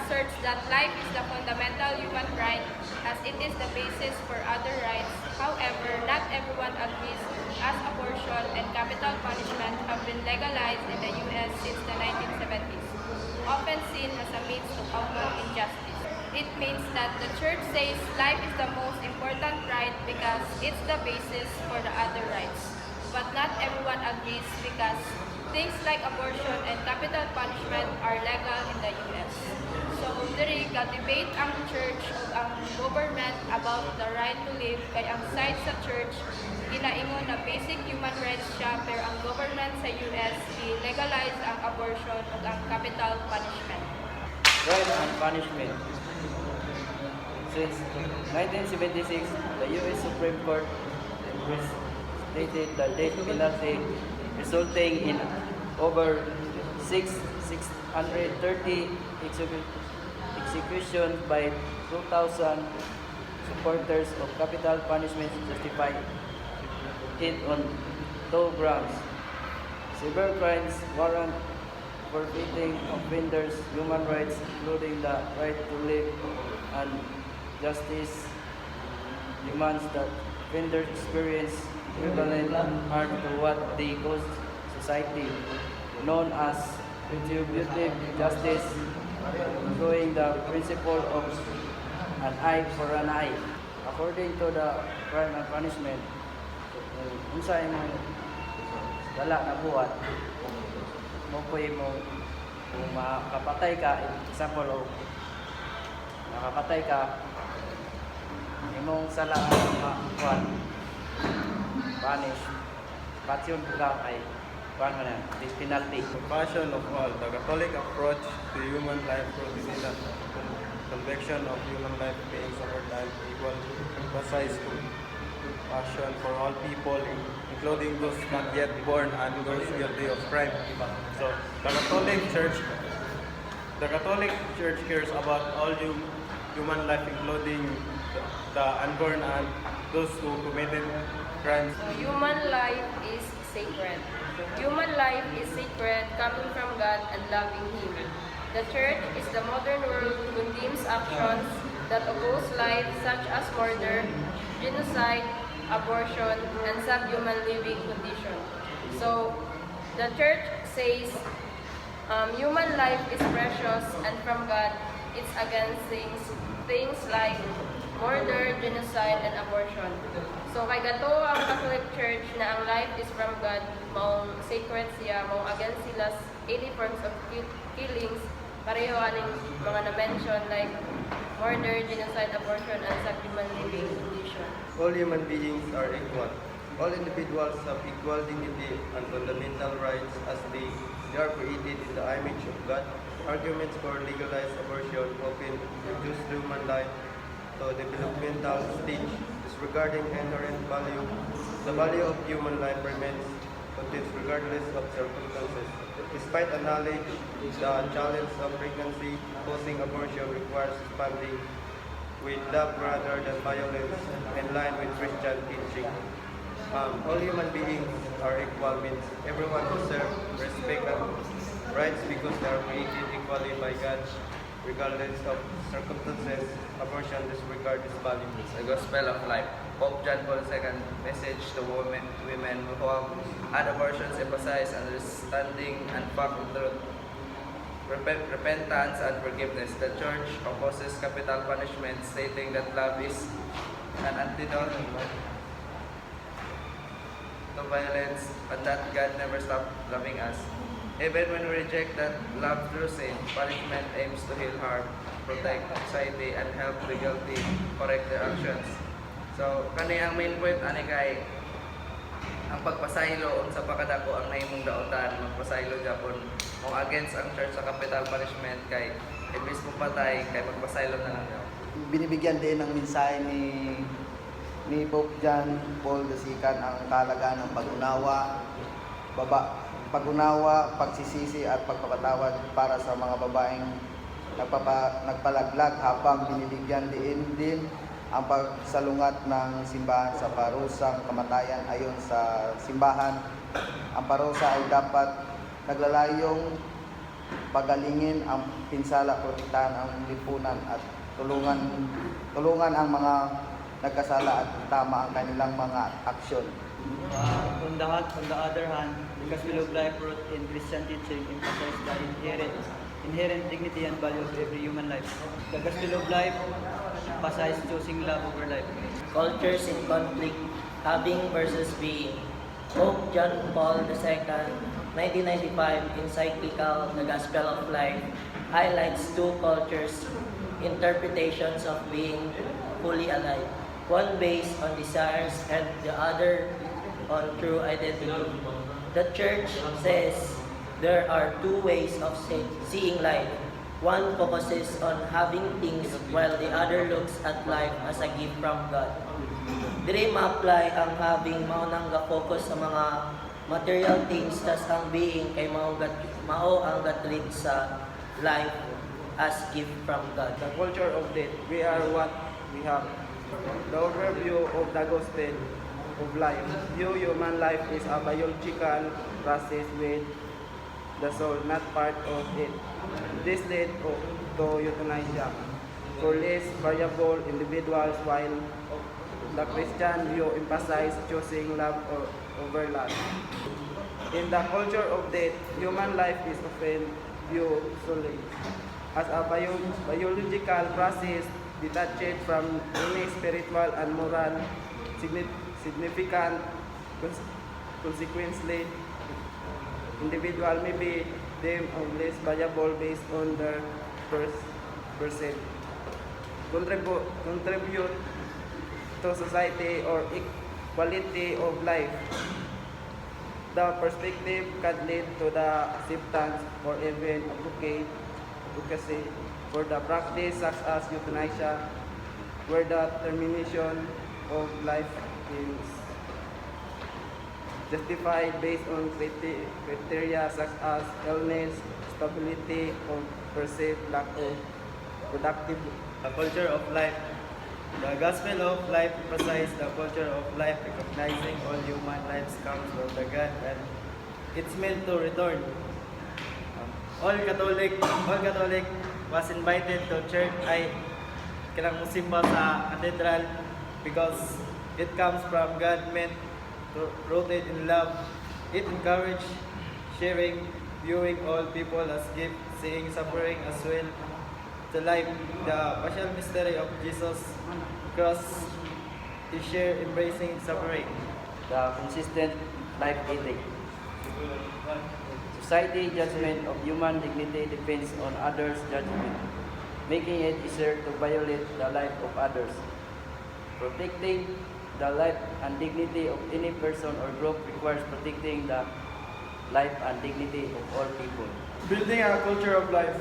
asserts that life is the fundamental human right as it is the basis for other rights. However, not everyone agrees as abortion and capital punishment have been legalized in the U.S. since the 1970s, often seen as a means to counter injustice. It means that the church says life is the most important right because it's the basis for the other rights. But not everyone agrees because things like abortion and capital punishment are legal in the U.S. So, diri ka-debate ang church ug ang government about the right to live kay ang side sa church ginaingon na basic human rights siya pero ang government sa US i-legalize ang abortion ug ang capital punishment. Right and punishment. Since 1976, the U.S. Supreme Court stated the death penalty resulting in over 630 executions by 2,000 supporters of capital punishment justified it on two grounds. Severe crimes warrant forfeiting offenders' human rights, including the right to live, and justice demands that offenders experience equivalent harm to what they cause society, known as retributive justice, employing the principle of an eye for an eye. According to the crime and punishment, unsa imong wala na buhat, mo po'y mo kung makapatay ka, example o nakapatay ka, imong sala ang punish, pasyon ka kay kuan man this penalty. Compassion of all. The Catholic approach to human life rooted in the conviction of human life being sovereign equal, emphasize compassion for all people, including those not yet born and those guilty of crime. So the Catholic Church cares about all human life, including the unborn and those who committed crimes. So, human life is sacred. Human life is sacred, coming from God and loving Him. The Church is the modern world condemns actions that oppose life such as murder, genocide, abortion, and subhuman living conditions. So, the Church says human life is precious and from God. It's against things like murder, genocide, and abortion. So, kay gato ang Catholic Church na ang life is from God, maong sacred siya, maong against sila any forms of killings, pareho aning mga na-mention like murder, genocide, abortion, and subhuman living condition. All human beings are equal. All individuals have equal dignity and fundamental rights as they are created in the image of God. Arguments for legalized abortion often reduce human life to developmental stage. Disregarding inherent value, the value of human life remains continuous regardless of circumstances. Despite the knowledge, the challenge of pregnancy causing abortion requires responding with love rather than violence, in line with Christian teaching. All human beings are equal means everyone deserves respect and rights because they are created equally by God, regardless of circumstances. Abortion disregards this value. The Gospel of Life. Pope John Paul II message to women who have had abortions emphasize understanding and fact of truth, repentance and forgiveness. The Church opposes capital punishment, stating that love is an antidote to violence and that God never stopped loving us. Even when we reject that love through sin, punishment aims to heal harm, protect society, and help the guilty correct their actions. So, kani ang main point ani kay ang pagpasaylo unsa pa kadako ang nahimong daotan, magpasaylo gyapon mo against ang church sa capital punishment kay imbis mo patay kay magpasaylo na lang daw. Binibigyan din ng mensahe ni Pope John Paul II ang kahalagaan ng pag-unawa, pagsisisi at pagpapatawad para sa mga babaeng nagpalaglag habang binibigyan din ang pagsalungat ng simbahan sa parusang kamatayan. Ayon sa simbahan, ang parusa ay dapat naglalayong pagalingin ang pinsala, protektahan ang lipunan at tulungan ang mga nagkasala at tama ang kanilang mga aksyon. On the other hand, the Gospel of Life brought in Christian teaching emphasized the inherent dignity and value of every human life. The Gospel of Life emphasized choosing love over life. Cultures in conflict, having versus being. Pope John Paul II, 1995 encyclical The Gospel of Life highlights two cultures' interpretations of being fully alive, one based on desires and the other on true identity. The Church says there are two ways of seeing life. One focuses on having things while the other looks at life as a gift from God. Dili ma-apply ang having maunang ga-focus sa mga material things tas ang being kay mao ang gatreat sa life as gift from God. The culture of death. We are what we have. The overview of the gospel of life. Human life is a biological process with the soul, not part of it. This led to euthanasia for less variable individuals, while the Christian view emphasizes choosing love over love. In the culture of death, human life is often viewed solely as a biological process detached from any spiritual and moral significant consequently. Individual may be deemed less valuable based on their perceived contribute to society or quality of life. The perspective can lead to the acceptance or even advocacy for the practice such as euthanasia, where the termination of life is justified based on criteria such as illness, stability, or perceived lack of productive. The culture of life. The Gospel of Life emphasizes the culture of life, recognizing all human lives comes from the God and it's meant to return. All Catholic was invited to church ay kinang musimba sa cathedral because it comes from God, meant rooted in love. It encourages sharing, viewing all people as gifts, seeing suffering as well to life. The partial mystery of Jesus cross is share embracing suffering. The consistent life ethic. Society judgment of human dignity depends on others' judgment, making it easier to violate the life of others. Protecting the life and dignity of any person or group requires protecting the life and dignity of all people. Building a culture of life.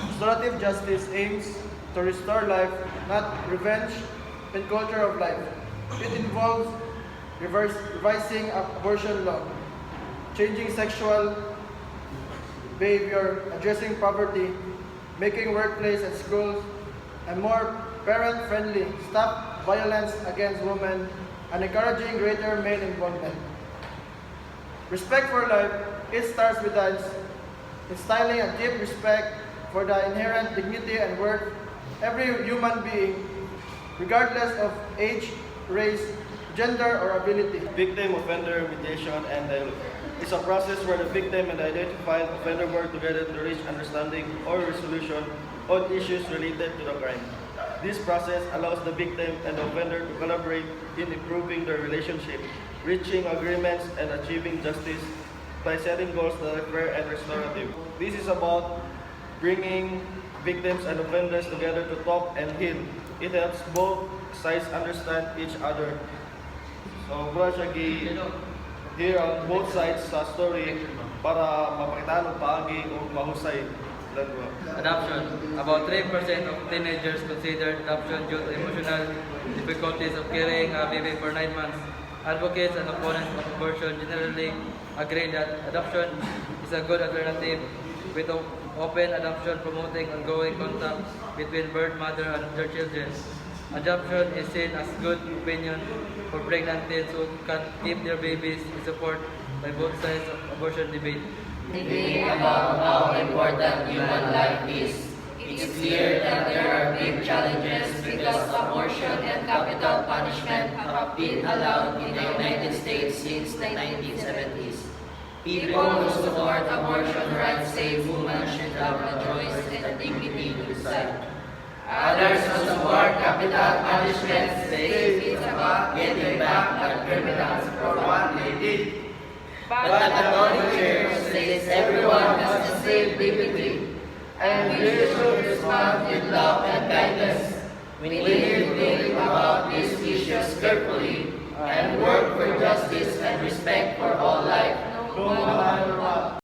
Restorative justice aims to restore life, not revenge, in culture of life. It involves revising abortion law, changing sexual behavior, addressing poverty, making workplace and schools and more parent-friendly, stop violence against women, and encouraging greater male involvement. Respect for life, it starts with instilling a deep respect for the inherent dignity and worth every human being, regardless of age, race, gender, or ability. Victim-offender mediation and dialogue. It's a process where the victim and the identified offender work together to reach understanding or resolution on issues related to the crime. This process allows the victim and the offender to collaborate in improving their relationship, reaching agreements, and achieving justice by setting goals that are fair and restorative. This is about bringing victims and offenders together to talk and heal. It helps both sides understand each other. So, bro, siya here on both sides sa story para mapakita ng paagi o mahusay. Adoption. About 3% of teenagers consider adoption due to emotional difficulties of carrying a baby for 9 months. Advocates and opponents of abortion generally agree that adoption is a good alternative, with open adoption promoting ongoing contact between birth mother and their children. Adoption is seen as good opinion for pregnant teens who can keep their babies in support by both sides of abortion debate. thinking about how important human life is. It's clear that there are big challenges because abortion and capital punishment have been allowed in the United States since the 1970s. People who support abortion rights say women should have the choice and dignity to decide. Others who support capital punishment say it's about getting back at criminals for what they did. But the Catholic Church says everyone has the same dignity, and we should respond with love and kindness. We need to think about these issues carefully and work for justice and respect for all life, no matter what.